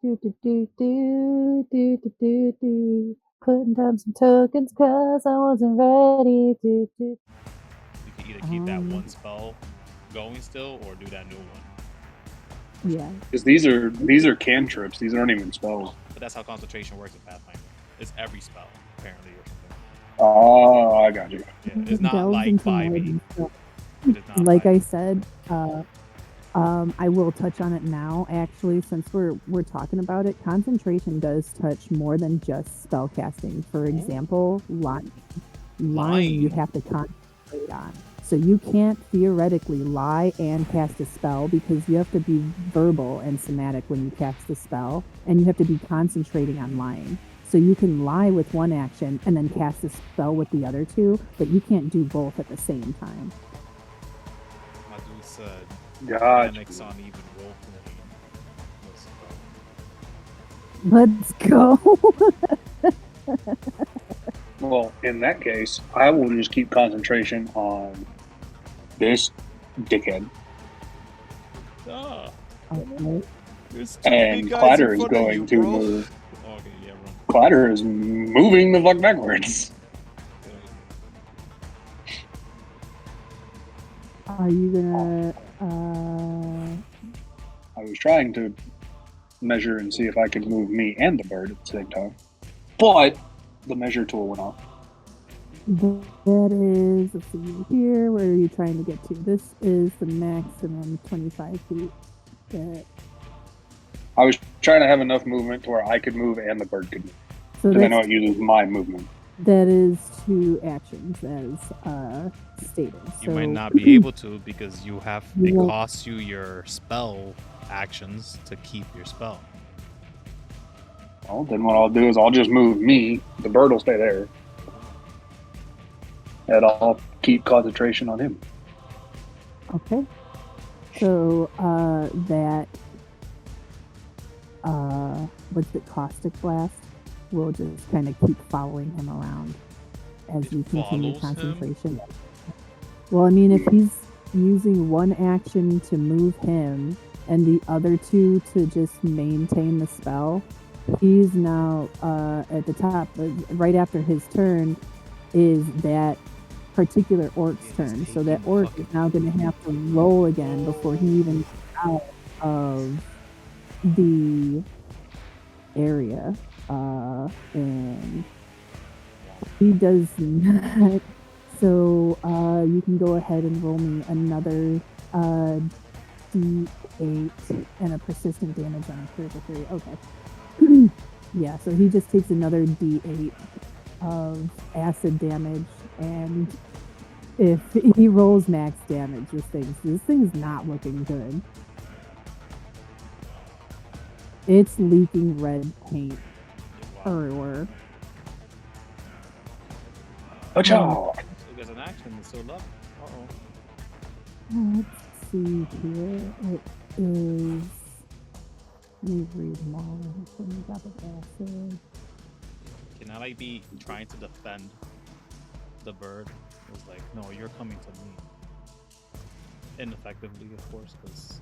Do do do do do do do do. Putting down some tokens cause I wasn't ready. Do do. You can either keep that one spell going still, or do that new one. Yeah. Because these are cantrips. These aren't even spells. But that's how concentration works in Pathfinder. It's every spell, apparently, or something. Oh, I got you. Yeah, it's not like 5e. Like I said, I will touch on it now. Actually, since we're talking about it, concentration does touch more than just spell casting. For example, lying you have to concentrate on. So you can't theoretically lie and cast a spell because you have to be verbal and somatic when you cast a spell, and you have to be concentrating on lying. So you can lie with one action and then cast a spell with the other two, but you can't do both at the same time. My dude said, Gotcha. mechanics on even role playing. Let's go. Well, in that case, I will just keep concentration on this dickhead. And Clatter is going to move. Okay, yeah, run. Clatter is moving the fuck backwards. Are you gonna? I was trying to measure and see if I could move me and the bird at the same time, but the measure tool went off. That is, let's see here, where are you trying to get to? This is the maximum 25 feet. I was trying to have enough movement to where I could move and the bird could move. So because I know it uses my movement. That is 2 actions, as stated. You might not be able to because it costs you your spell actions to keep your spell. Well, then what I'll do is I'll just move me. The bird will stay there. And I'll keep concentration on him. Okay. So that what's it, caustic blast will just kind of keep following him around as we continue concentration. Well, I mean, if he's using one action to move him and the other 2 to just maintain the spell, he's now at the top. Right after his turn is that particular orc's turn. So that orc is now going to have to roll again before he even gets out of the area. And he does not. So you can go ahead and roll me another D8 and a persistent damage on a critical 3. Okay. Yeah, so he just takes another D8 of acid damage, and if he rolls max damage, this thing's not looking good. It's leaking red paint everywhere. So there's an action that's still up. Let's see here. It is. Let me read them all. When we got the acid. Can I be trying to defend the bird? It was like, no, you're coming to me. Ineffectively, of course, because.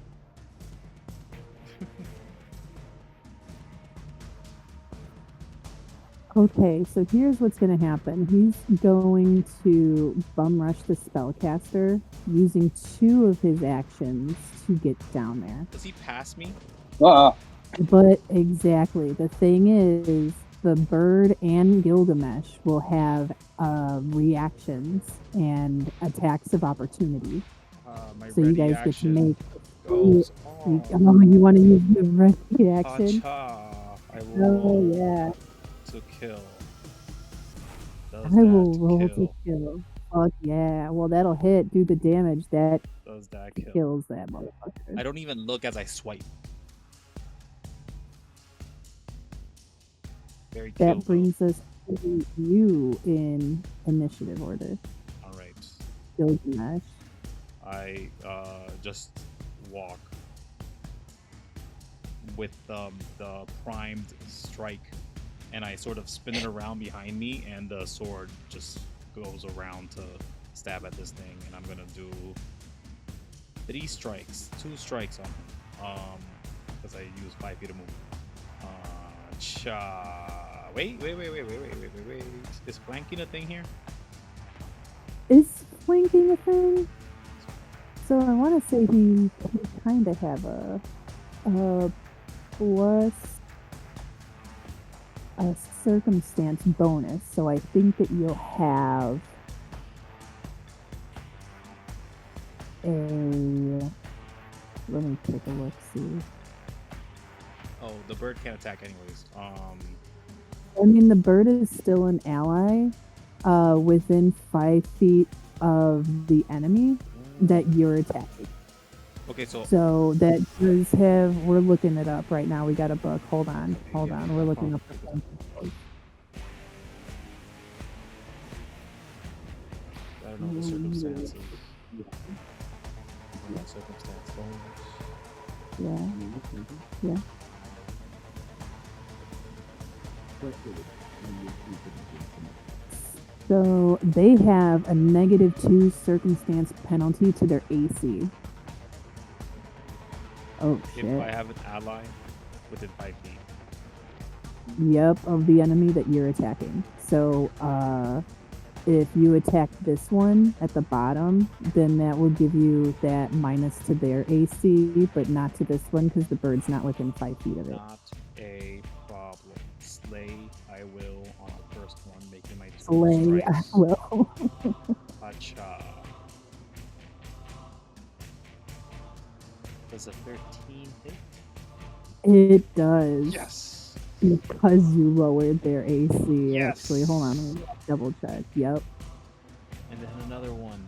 Okay, so here's what's going to happen. He's going to bum rush the spellcaster using 2 of his actions to get down there. Does he pass me? But exactly. The thing is, the bird and Gilgamesh will have reactions and attacks of opportunity. So you guys get to make. You want to use the ready action? Oh yeah. To kill. I will roll to kill. Fuck yeah. Well, that'll hit. Do the damage. That does that kill? Kills that motherfucker. I don't even look as I swipe. Very that brings us to you in initiative order. All right. Gilgamesh. I just walk with the primed strike, and I sort of spin it around behind me, and the sword just goes around to stab at this thing, and I'm gonna do 3 strikes, 2 strikes on him, because I use 5 feet of movement. Acha. Wait. Is flanking a thing here? Is flanking a thing? So I want to say he kind of have a plus a circumstance bonus. So I think that you'll have a. Let me take a look. See. Oh, the bird can't attack anyways. I mean, the bird is still an ally, within 5 feet of the enemy that you're attacking. Okay, so that does have. We're looking it up right now. We got a book. Hold on. We're looking up the thing. I don't know the circumstances. Circumstance bonus. Yeah. So they have a -2 circumstance penalty to their AC. Oh shit. If I have an ally within 5 feet. Yep, of the enemy that you're attacking. So if you attack this one at the bottom, then that will give you that minus to their AC, but not to this one because the bird's not within 5 feet of it. Not a problem. Slay, I will on the first one, making my 2 Slay, I strikes. will. Acha. Does a 13 hit? It does. Yes. Because you lowered their AC. Yes. Actually, hold on, let me double check. Yep. And then another one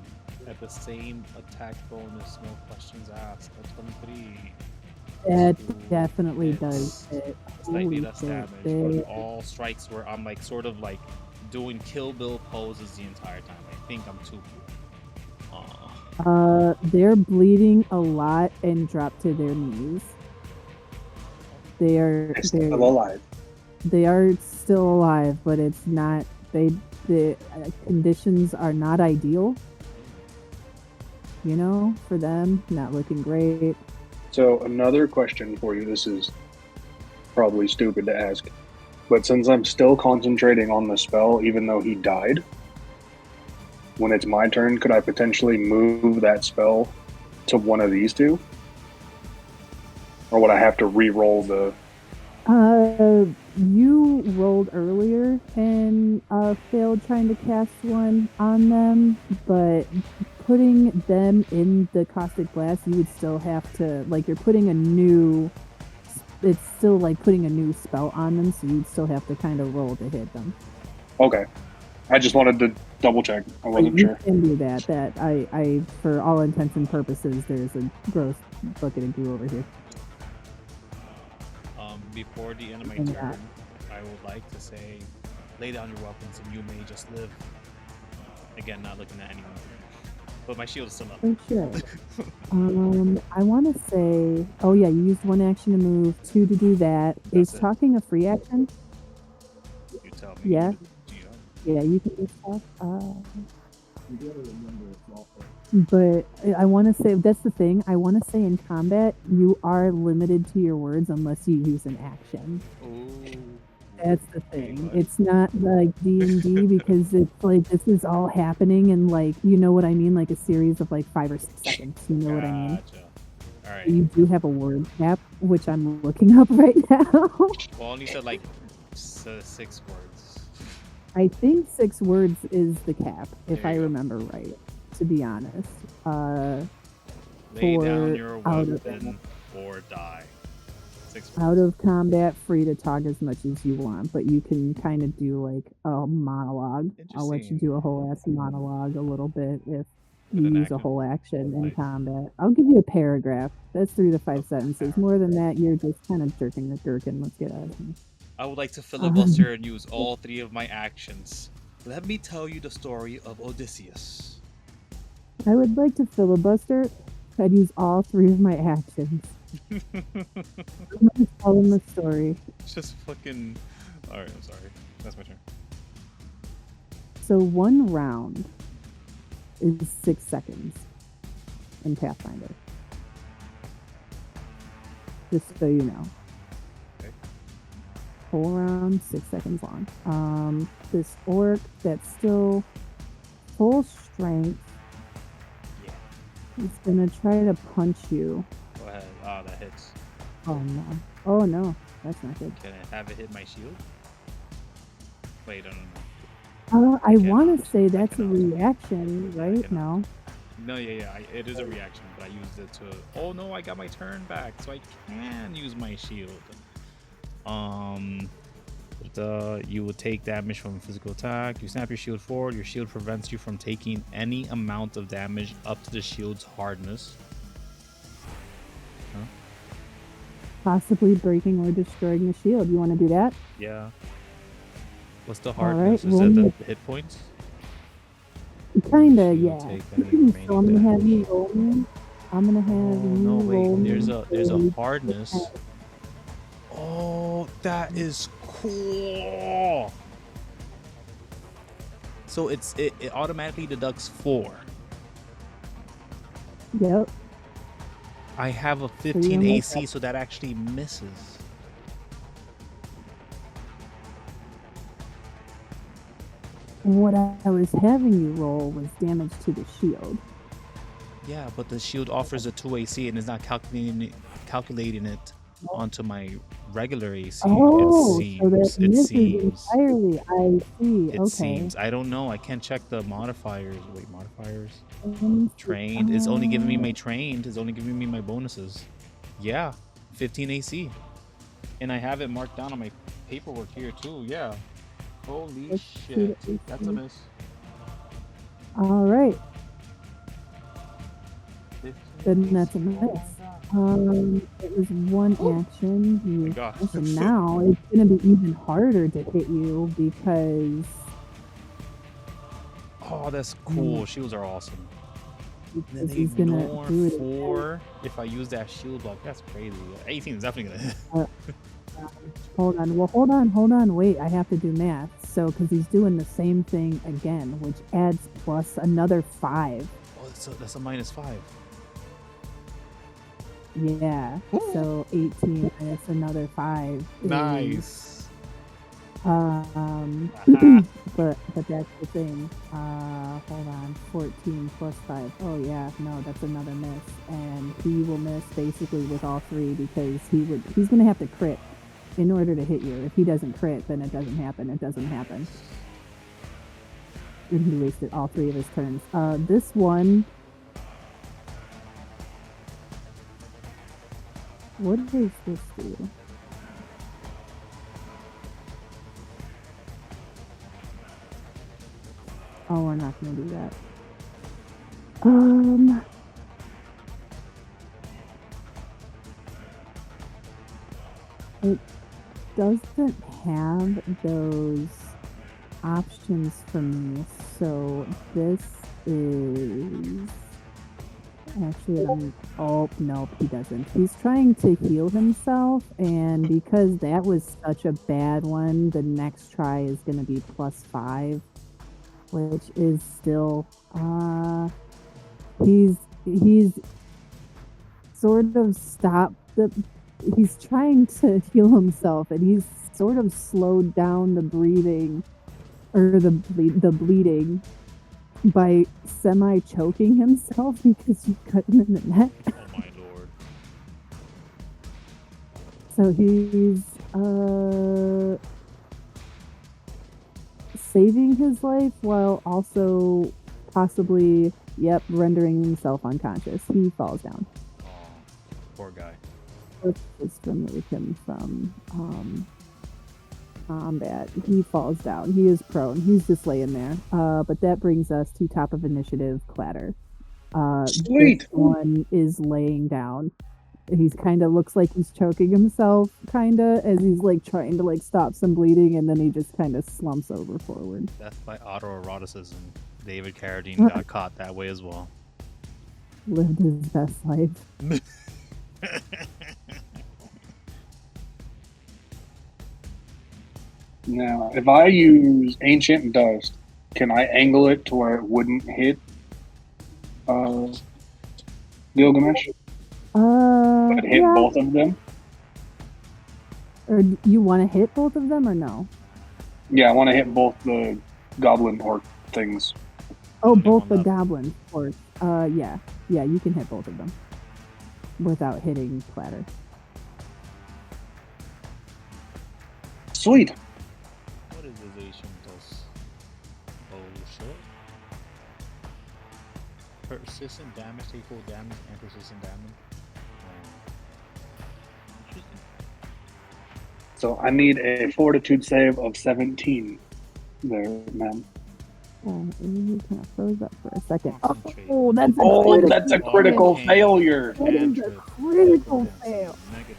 at the same attack bonus, no questions asked. A 23. That Two definitely hits. does it. Slightly Holy less shit, damage, they- but all strikes where I'm like sort of like doing Kill Bill poses the entire time. I think I'm too cool. They're bleeding a lot and drop to their knees. They're Still alive. They are still alive, but it's not. The conditions are not ideal. You know, for them, not looking great. So another question for you. This is probably stupid to ask, but since I'm still concentrating on the spell, even though he died, when it's my turn, could I potentially move that spell to one of these two? Or would I have to re-roll the... You rolled earlier and failed trying to cast one on them, but putting them in the caustic blast, you would still have to, like, you're putting a new... It's still like putting a new spell on them, so you'd still have to kind of roll to hit them. Okay. I just wanted to double check. I wasn't you sure. can do that. I, for all intents and purposes, there's a gross bucket of goo over here. Before the end of my Yeah. turn, I would like to say, lay down your weapons and you may just live. Again, not looking at anyone. But my shield is still up. For sure. I want to say, oh yeah, you used 1 action to move, 2 to do that. That's Is it. talking a free action? You tell me. Yeah. Do you know? Yeah, you can just talk. But I want to say, that's the thing, I want to say in combat, you are limited to your words unless you use an action. Ooh. That's the thing. What? It's not like D&D because it's like this is all happening in like, you know what I mean, like a series of like 5 or 6 seconds. You know what I mean? Gotcha. All right. You do have a word cap, which I'm looking up right now. Well, you said like 6 words. I think 6 words is the cap, if There I you go. remember right. To be honest, Lay for down your out of- weapon or die. 6 words. out of combat, free to talk as much as you want, but you can kind of do like a monologue. I'll let you Interesting. do a whole ass monologue a little bit if With you an use a action? whole action in Nice. combat. I'll give you a paragraph. That's 3 to 5 Okay, sentences. More than that, you're just kind of jerking the gherkin. Let's get out of here. I would like to filibuster and use all 3 of my actions. Let me tell you the story of Odysseus. I would like to filibuster. I'd use all 3 of my actions. I'm gonna tell them the story. Just fucking. Alright, I'm sorry. That's my turn. So 1 round is 6 seconds in Pathfinder. Just so you know. Okay. whole round, 6 seconds long. This orc that's still full strength is gonna try to punch you. Go ahead. Oh, that hits. Oh no. Oh no, that's not good. Can I have it hit my shield? Wait, no. I cannot. want to say I that's a cannot. reaction, right? cannot. No. No, yeah, it is a reaction, but I used it to. Oh no, I got my turn back, so I can use my shield. You will take damage from a physical attack. You snap your shield forward. Your shield prevents you from taking any amount of damage up to the shield's hardness. Huh? Possibly breaking or destroying the shield. You want to do that? Yeah. What's the All right, hardness? Is it the hit points? Kinda, Shield yeah. take So any I'm remaining gonna have damage. you roll me. I'm gonna have you No, roll wait. me. There's a hardness. Oh, that is cool. So it automatically deducts 4. Yep. I have a So 15 you're AC, so that actually misses. What I was having you roll was damage to the shield. Yeah, but the shield offers a 2 AC and is not calculating it onto my regular AC. Oh, it so that seems. It misses seems. entirely. I see. It Okay. seems. I don't know. I can't check the modifiers. Wait, modifiers. Let me see. Trained. It's only giving me my trained. It's only giving me my bonuses. Yeah, 15 AC. And I have it marked down on my paperwork here too. Yeah. Holy Let's see shit. the AC. That's a miss. All right. 15 Then that's a AC. miss. Oh my God. It was one action. my You God. miss, and now it's gonna be even harder to hit you because Oh, that's cool. Shields are awesome. And then they he's gonna ignore do it. 4 if I use that shield block. That's crazy. 18 is definitely gonna hit. Hold on. Well, hold on. Wait, I have to do math. So, because he's doing the same thing again, which adds plus another 5. Oh, that's a -5. Yeah. So 18 minus another 5. Is, Nice. but that's the thing. Hold on. 14 plus 5. Oh yeah, no, that's another miss, and he will miss basically with all 3 because he's gonna have to crit in order to hit you. If he doesn't crit, then it doesn't happen. It doesn't happen. And he wasted all 3 of his turns. This one. What does this do? Oh, we're not gonna do that. It doesn't have those options for me, so this is actually oh nope, he doesn't. He's trying to heal himself, and because that was such a bad one, the next try is gonna be +5, which is still he's sort of stopped he's trying to heal himself, and he's sort of slowed down the breathing or the bleeding by semi-choking himself because you cut him in the neck. Oh my lord. So he's saving his life while also possibly, rendering himself unconscious. He falls down. Oh, poor guy. Let's just remove him from combat. He falls down. He is prone. He's just laying there. But that brings us to top of initiative, Clatter. Sweet. This one is laying down. He's kind of looks like he's choking himself, kind of, as he's like trying to like stop some bleeding, and then he just kind of slumps over forward. Death by autoeroticism. David Carradine got caught that way as well. Lived his best life. Now, if I use Ancient Dust, can I angle it to where it wouldn't hit Gilgamesh? But hit both of them? Or do you want to hit both of them or no? Yeah, I want to hit both the goblin orc things. Oh, Only both one the left. goblins. Or yeah, you can hit both of them without hitting Clatter. Sweet. What is this Asian does? Oh shit. Persistent damage, take full damage, and persistent damage. Interesting. So I need a fortitude save of 17 there, man. You kind of froze up for a second. Concentrate. Oh, that's a Oh, critical that's a critical Arcane, failure. That is a cantrip, critical potency, fail. negative.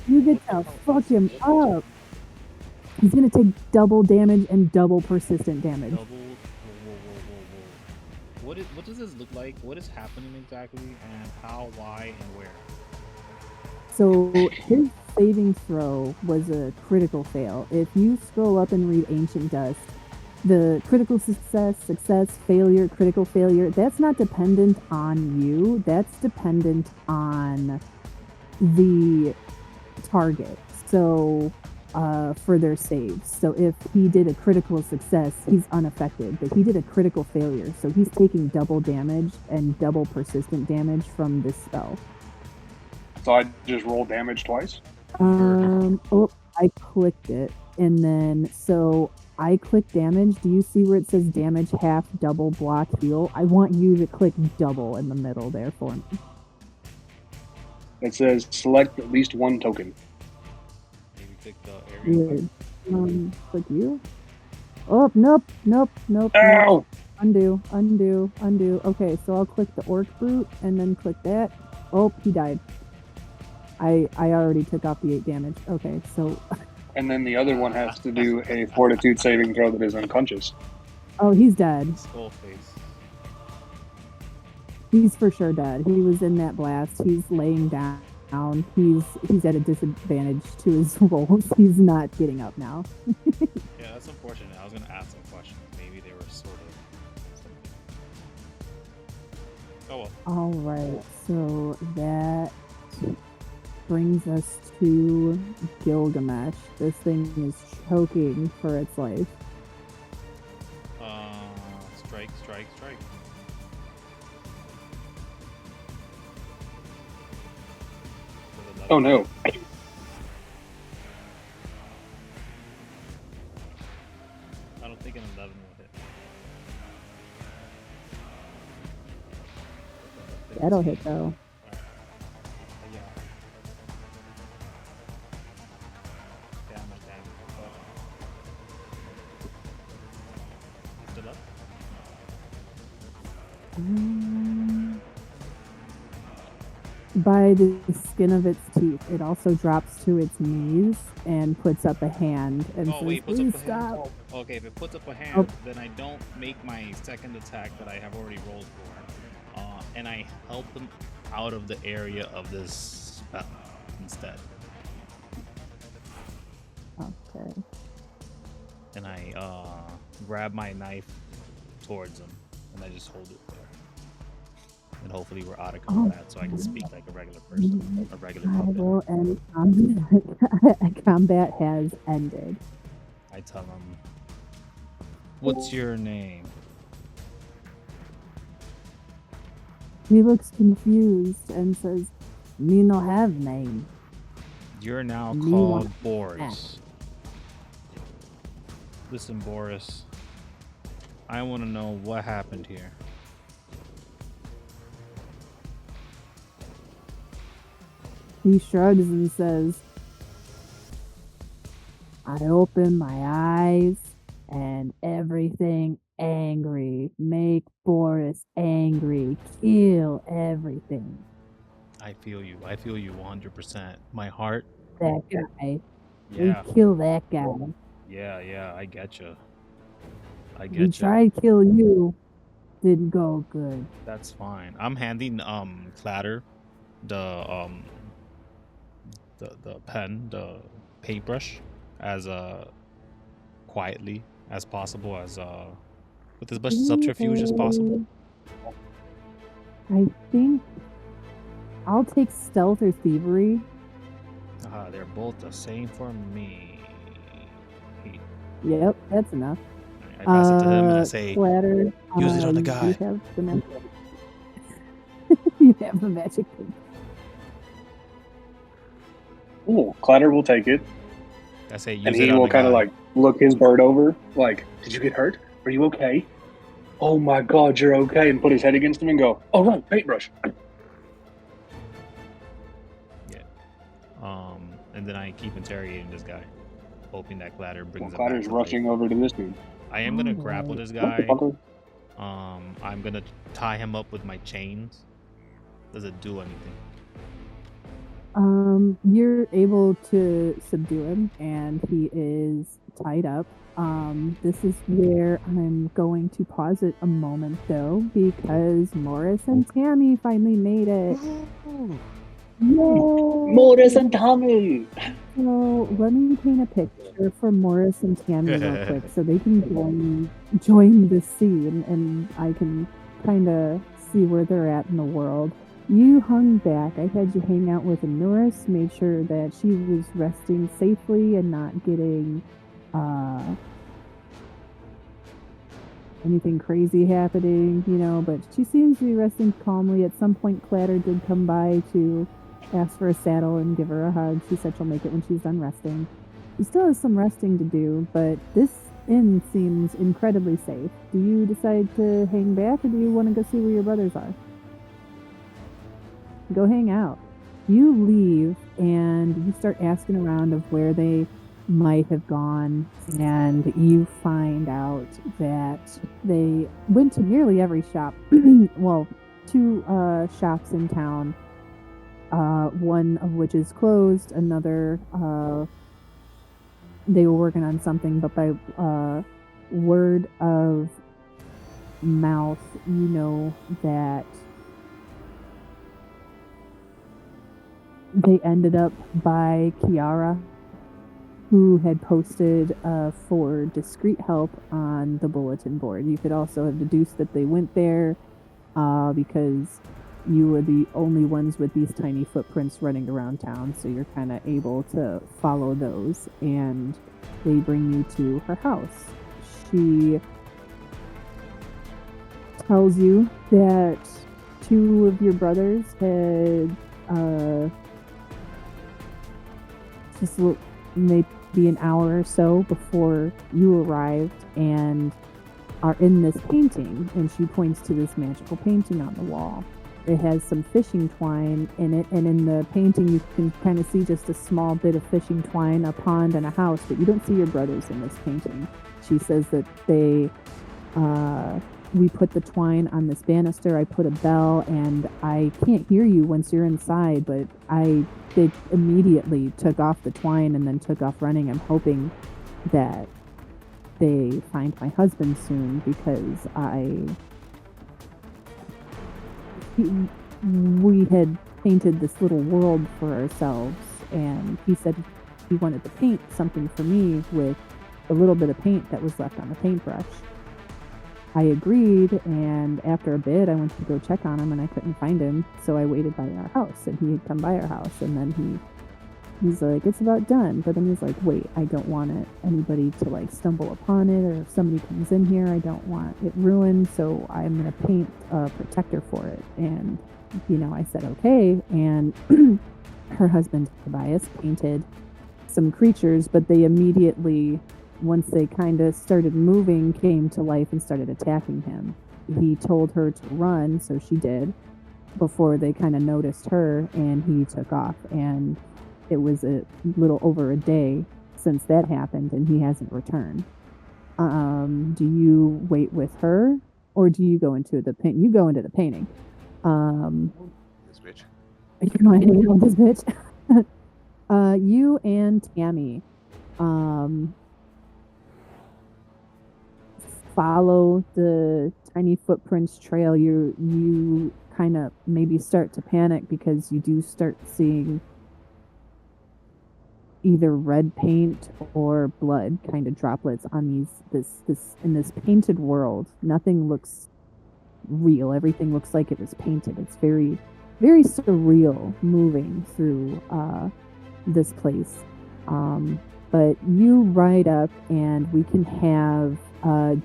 You get What the to hell fuck is him what? up. He's gonna take double damage and double persistent damage. Double. Whoa. What does this look like? What is happening exactly? And how, why, and where? So his saving throw was a critical fail. If you scroll up and read Ancient Dust, the critical success, failure, critical failure, that's not dependent on you. That's dependent on the target. So for their saves. So if he did a critical success, he's unaffected. But he did a critical failure, so he's taking double damage and double persistent damage from this spell. So I just roll damage twice? Oh, I clicked it. And then, so I click damage. Do you see where it says damage half, double, block, heal? I want you to click double in the middle there for me. It says select at least one token. Maybe click the area. Weird. Click you? Oh, nope. Ow! Undo. Okay, so I'll click the orc brute and then click that. Oh, he died. I already took off the 8 damage. Okay, so... And then the other one has to do a fortitude saving throw that is unconscious. Oh, he's dead. Skull face. He's for sure dead. He was in that blast. He's laying down. He's at a disadvantage to his rolls. He's not getting up now. Yeah, that's unfortunate. I was gonna ask some questions. Maybe they were sort of something. Oh well. All right, so that brings us to Gilgamesh. This thing is choking for its life. Strike. Oh no. I don't think an 11 will hit. That'll hit though. Yeah. Damage. You still up? By the skin of its teeth, it also drops to its knees and puts up a hand and Oh says, wait, puts "Please up a stop." hand. Okay, if it puts up a hand, then I don't make my second attack that I have already rolled for, and I help them out of the area of this spell instead. Okay. And I grab my knife towards them, and I just hold it there. And hopefully we're out of combat, so I can speak like a regular person, a regular I puppet. will end combat. Combat has ended. I tell them, "What's your name?" He looks confused and says, "Me no have name." You're now Me called want Boris. Listen, Boris. I want to know what happened here. He shrugs and says, "I open my eyes and everything angry. Make Boris angry. Kill everything." I feel you 100%. My heart. That guy. Yeah. We kill that guy. Yeah, I get you. We tried to kill you. Didn't go good. That's fine. I'm handing Clatter the pen, the paintbrush, as quietly as possible, as with as much subterfuge as possible. I think I'll take stealth or thievery They're both the same for me. Yep, that's enough. I pass it to him and I say, Clatter, use it on the guy. You have the magic. You have the magic. Ooh, Clatter will take it. I say, use and it he on will the kind of guy. like look his bird over, like, "Did you get hurt? Are you okay? Oh my God, you're okay!" And put his head against him and go, "Oh right, paintbrush." Yeah. And then I keep interrogating this guy, hoping that Clatter brings him back Clatter's to rushing life. over to this dude. I am gonna grapple this guy. I'm gonna tie him up with my chains. Does it do anything? You're able to subdue him, and he is tied up. This is where I'm going to pause it a moment, though, because Morris and Tammy finally made it. Yay! Morris and Tammy! So let me paint a picture for Morris and Tammy real quick, so they can join the scene, and I can kind of see where they're at in the world. You hung back. I had you hang out with Onuris, made sure that she was resting safely and not getting anything crazy happening, but she seems to be resting calmly. At some point, Clatter did come by to ask for a saddle and give her a hug. She said she'll make it when she's done resting. She still has some resting to do, but this inn seems incredibly safe. Do you decide to hang back, or do you want to go see where your brothers are? Go hang out. You leave and you start asking around of where they might have gone, and you find out that they went to nearly every shop. Well, 2 shops in town, one of which is closed, another they were working on something, but by word of mouth, you know that they ended up by Kiara, who had posted for discreet help on the bulletin board. You could also have deduced that they went there because you were the only ones with these tiny footprints running around town, so you're kind of able to follow those, and they bring you to her house. She tells you that 2 of your brothers had just maybe an hour or so before you arrived and are in this painting, and she points to this magical painting on the wall. It has some fishing twine in it, and in the painting you can kind of see just a small bit of fishing twine, a pond, and a house, but you don't see your brothers in this painting. She says that we put the twine on this banister, I put a bell, and I can't hear you once you're inside, but they immediately took off the twine and then took off running. I'm hoping that they find my husband soon, because we had painted this little world for ourselves, and he said he wanted to paint something for me with a little bit of paint that was left on the paintbrush. I agreed, and after a bit, I went to go check on him, and I couldn't find him, so I waited by our house, and he had come by our house, and then he's like, it's about done, but then he's like, wait, I don't want anybody to, like, stumble upon it, or if somebody comes in here, I don't want it ruined, so I'm going to paint a protector for it, and, I said, okay, and her husband, Tobias, painted some creatures, but they immediately, once they kind of started moving, came to life and started attacking him. He told her to run, so she did, before they kind of noticed her, and he took off. And it was a little over a day since that happened, and he hasn't returned. Do you wait with her, or do you go into the paint? You go into the painting. This bitch. You want to hang out with this bitch? You and Tammy follow the tiny footprints trail. You kind of maybe start to panic because you do start seeing either red paint or blood kind of droplets on this painted world. Nothing looks real. Everything looks like it was painted. It's very, very surreal moving through this place. But you ride up, and we can have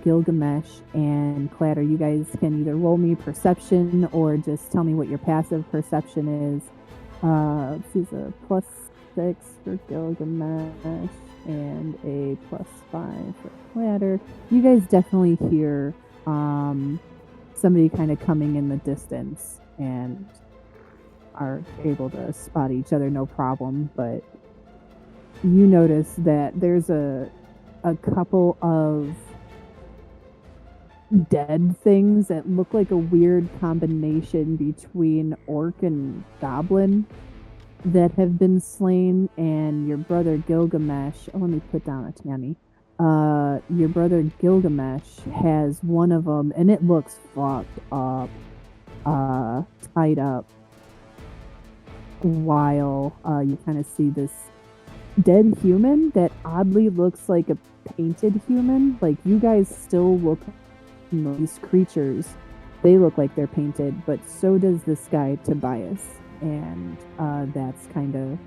Gilgamesh and Clatter. You guys can either roll me perception or just tell me what your passive perception is. This is a +6 for Gilgamesh and a +5 for Clatter. You guys definitely hear somebody kind of coming in the distance and are able to spot each other no problem, but you notice that there's a couple of dead things that look like a weird combination between orc and goblin that have been slain, and your brother Gilgamesh, let me put down a Tammy. Your brother Gilgamesh has one of them, and it looks fucked up, tied up, while you kind of see this dead human that oddly looks like a painted human. Like, you guys still look, these creatures, they look like they're painted, but so does this guy Tobias, and that's kind of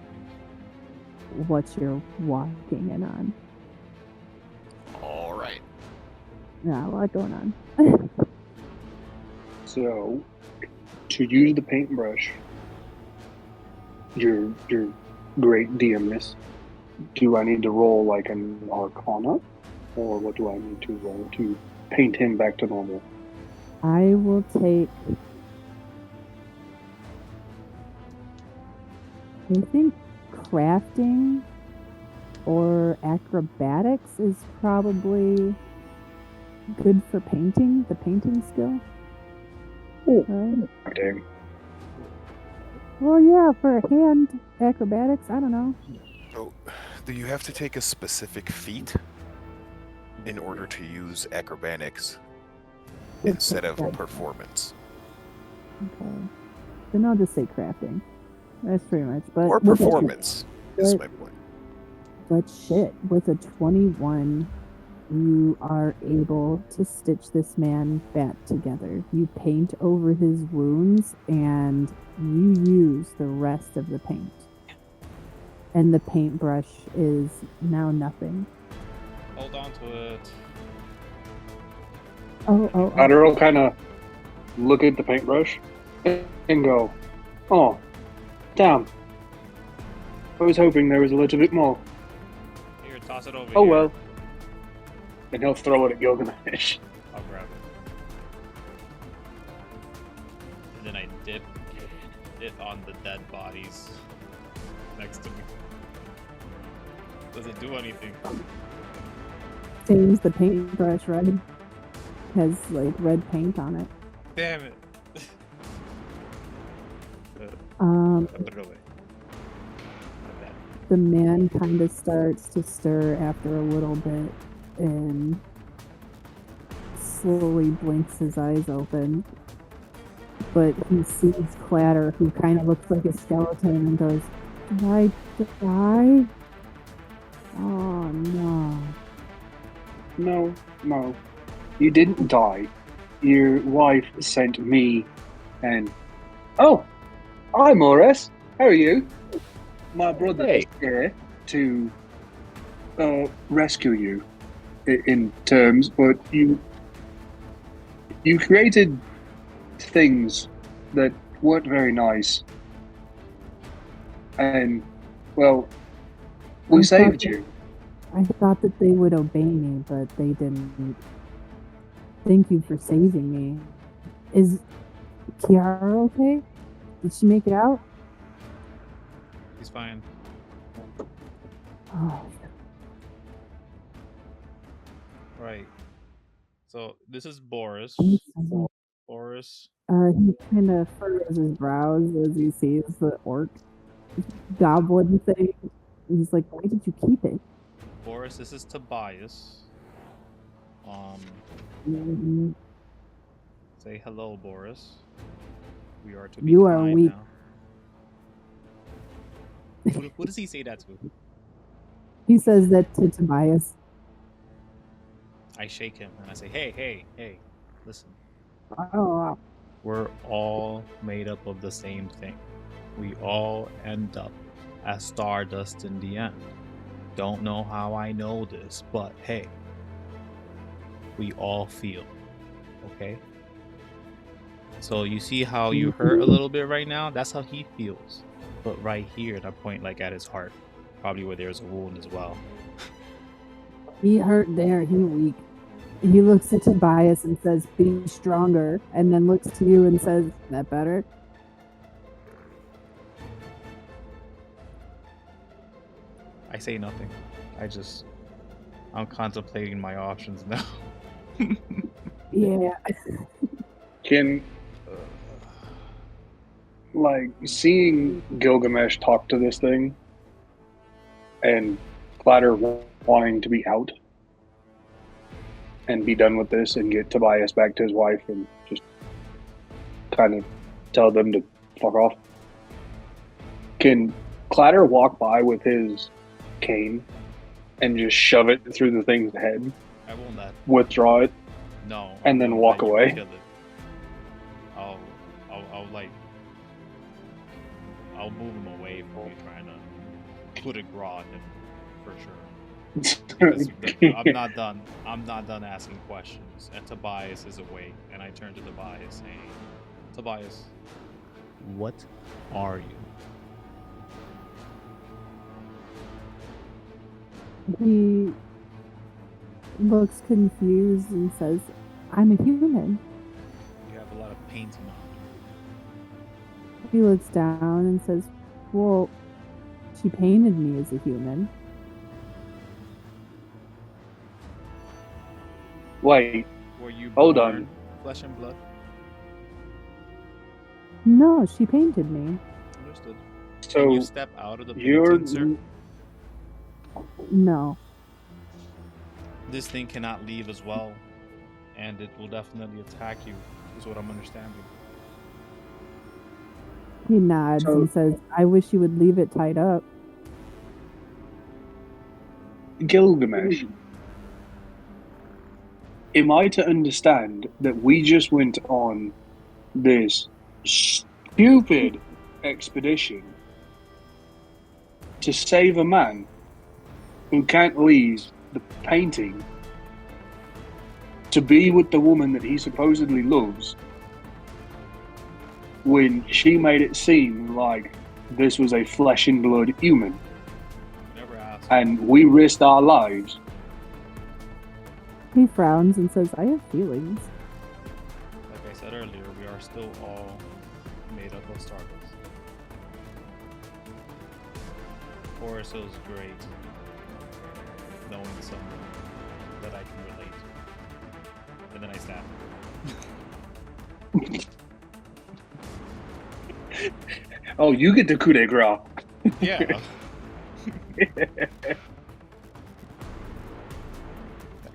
what you're walking in on. All right. Yeah, a lot going on. So, to use the paintbrush, your great DMness, do I need to roll like an Arcana, or what do I need to roll to paint him back to normal? I will take, I think crafting or acrobatics is probably good for painting, the painting skill. Oh, Right? okay. Well, yeah, for hand acrobatics, I don't know. So, do you have to take a specific feat in order to use acrobatics instead of performance? Okay. Then I'll just say crafting. That's pretty much. But Or with performance is my point. But shit, with a 21, you are able to stitch this man back together. You paint over his wounds, and you use the rest of the paint. And the paintbrush is now nothing. Hold on to it. Oh. Clatter will kind of look at the paintbrush and go, "Oh, damn. I was hoping there was a little bit more. Here, toss it over Oh here. well." And he'll throw it at Gilgamesh. I'll grab it. And then I dip it on the dead bodies next to me. Does it do anything? Seems the paintbrush red has like red paint on it. Damn it. Um, I put it away. My bad. the man kind of starts to stir after a little bit and slowly blinks his eyes open. But he sees Clatter, who kind of looks like a skeleton, and goes, "Did I die? Oh no." No. You didn't die. Your wife sent me and... Oh! Hi, Onuris. How are you? My brother is here to rescue you, in terms, but you created things that weren't very nice. And, well, we saved you. I thought that they would obey me, but they didn't. Thank you for saving me. Is Kiara okay? Did she make it out? He's fine. Oh, Right. So this is Boris. Boris. he kind of furrows his brows as he sees the orc goblin thing. And he's like, "Why did you keep it?" Boris, this is Tobias. Mhm. Say hello, Boris. We are to be You are kind weak. now. What does he say that to? He says that to Tobias. I shake him and I say, hey, listen. Oh, We're all made up of the same thing. We all end up as stardust in the end. Don't know how I know this, but hey, we all feel, okay? So you see how you hurt a little bit right now? That's how he feels. But right here, and I point like at his heart, probably where there's a wound as well. He hurt there. He weak. He looks at Tobias and says, "Be stronger," and then looks to you and says, "That better?" I say nothing. I'm contemplating my options now. Yeah. Can, like, seeing Gilgamesh talk to this thing and Clatter wanting to be out and be done with this and get Tobias back to his wife and just kind of tell them to fuck off. Can Clatter walk by with his cane and just shove it through the thing's head? I won't let. Withdraw it? No. And then walk away? Kill it. I'll move him away from you trying to put a graw in him, for sure. Because I'm not done asking questions. And Tobias is awake, and I turn to Tobias saying, "Tobias, what are you?" He looks confused and says, "I'm a human." You have a lot of painting on He looks down and says, "Well, she painted me as a human." Wait, you. Were you hold born on. flesh and blood? No, she painted me. Understood. So Can you step out of the you're painting, sir? No. This thing cannot leave as well, and it will definitely attack you, is what I'm understanding. He nods and says, "I wish you would leave it tied up." Gilgamesh, am I to understand that we just went on this stupid expedition to save a man who can't leave the painting to be with the woman that he supposedly loves, when she made it seem like this was a flesh and blood human? Never asked. And we risked our lives? He frowns and says, "I have feelings." Like I said earlier, we are still all made up of stardust. Of course, it was great knowing someone that I can relate to. And then I stab him. Oh, you get the coup de grace. Yeah.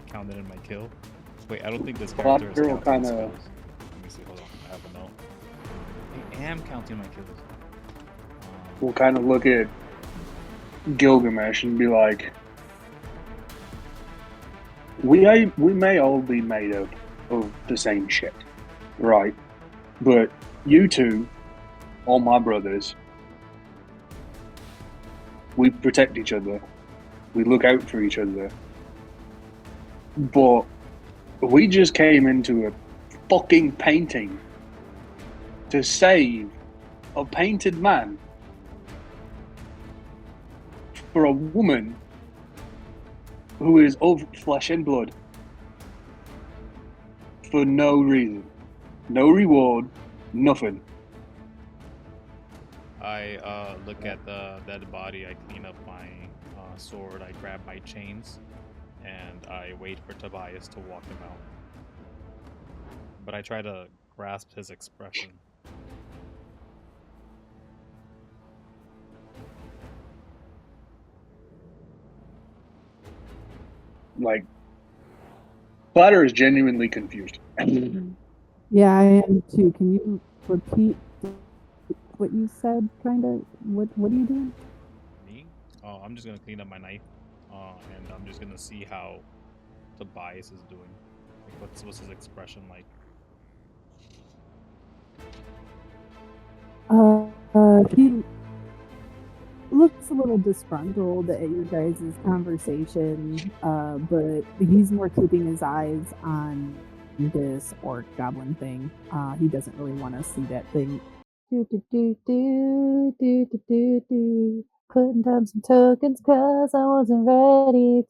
Counted in my kill. Wait, I don't think this character is Clatter will counting his kinda- kills. Let me see. Hold on. I have a note. I am counting my kills. We'll kind of look at Gilgamesh and be like, we may all be made up of the same shit, right? But you two, all my brothers, we protect each other. We look out for each other. But we just came into a fucking painting to save a painted man for a woman who is of flesh and blood for no reason. No reward, nothing. I look at the dead body, I clean up my sword, I grab my chains, and I wait for Tobias to walk him out. But I try to grasp his expression. Like, Clatter is genuinely confused. Yeah, I am too. Can you repeat what you said, kind of? What are you doing? Me? Oh, I'm just gonna clean up my knife, and I'm just gonna see how Tobias is doing. Like, what's his expression like? He looks a little disgruntled at your guys' conversation, but he's more keeping his eyes on this orc goblin thing. He doesn't really want to see that thing. Putting down some tokens 'cause I wasn't ready.